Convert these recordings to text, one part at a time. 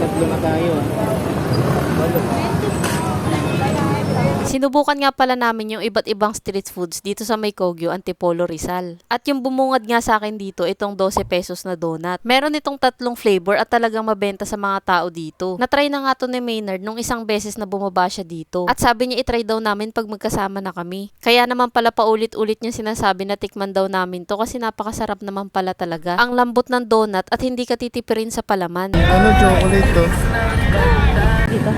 Tatlo na tayo. Sinubukan nga pala namin yung iba't ibang street foods dito sa May Kogyo, Antipolo, Rizal. At yung bumungad nga sa akin dito, itong 12 pesos na donut. Meron itong tatlong flavor at talagang mabenta sa mga tao dito. Natry na nga to ni Maynard nung isang beses na bumaba siya dito. At sabi niya itry daw namin pag magkasama na kami. Kaya naman pala paulit-ulit niya sinasabi na tikman daw namin to kasi napakasarap naman pala talaga. Ang lambot ng donut at hindi ka titipirin sa palaman. Ano chocolate to? Dito.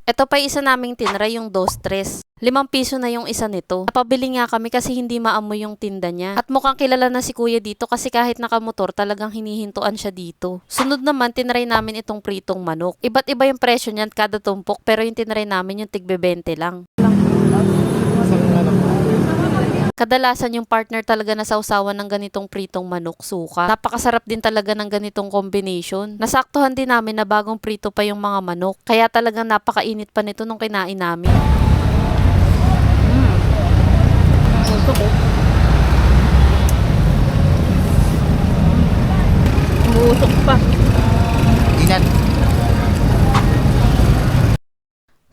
Ito pa isa naming tinry yung dos tres. 5 piso na yung isa nito. Napabili nga kami kasi hindi maamoy yung tinda niya. At mukhang kilala na si kuya dito kasi kahit nakamotor talagang hinihintuan siya dito. Sunod naman, tinry namin itong pritong manok. Iba't iba yung presyo niyan kada tumpok pero yung tinry namin yung tigbe 20 lang. Kadalasan yung partner talaga na sausawan ng ganitong pritong manok, suka. Napakasarap din talaga ng ganitong combination. Nasaktuhan din namin na bagong prito pa yung mga manok. Kaya talagang napakainit pa nito nung kinain namin. Busok pa. Inat.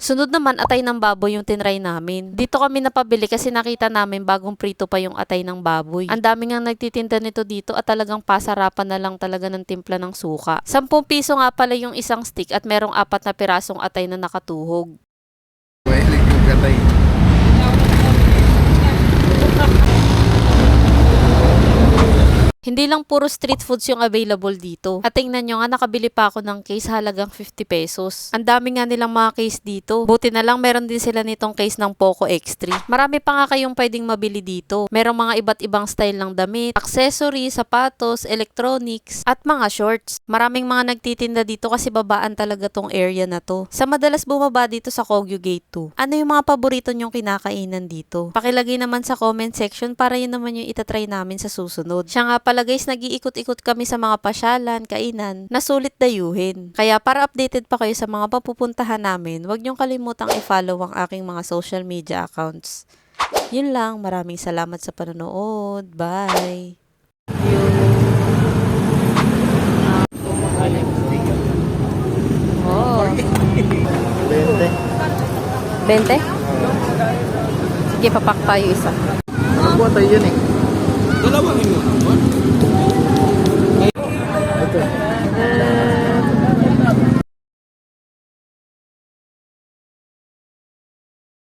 Sunod naman, atay ng baboy yung tinry namin. Dito kami napabili kasi nakita namin bagong prito pa yung atay ng baboy. Ang dami nga nagtitinda nito dito at talagang pasarapan na lang talaga ng timpla ng suka. 10 piso nga pala yung isang stick at merong 4 na pirasong atay na nakatuhog. Mahilig yung katay. Hindi lang puro street foods yung available dito. At tingnan nyo nga, nakabili pa ako ng case halagang 50 pesos. Ang dami nga nilang mga case dito. Buti na lang meron din sila nitong case ng Poco X3. Marami pa nga kayong pwedeng mabili dito. Merong mga iba't ibang style ng damit, accessories, sapatos, electronics, at mga shorts. Maraming mga nagtitinda dito kasi babaan talaga tong area na to. Sa madalas bumaba dito sa Kogyo Gate 2. Ano yung mga paborito nyong kinakainan dito? Pakilagay naman sa comment section para yun naman yung itatry namin sa susunod. Siya nga pala guys, nag-iikot-ikot kami sa mga pasyalan, kainan, na sulit dayuhin. Kaya para updated pa kayo sa mga papupuntahan namin, huwag niyong kalimutang i-follow ang aking mga social media accounts. Yun lang, maraming salamat sa panonood. Bye! Oh. 20. 20? Sige, papak tayo isa. Ano tayo yun eh? Dalawang inyo.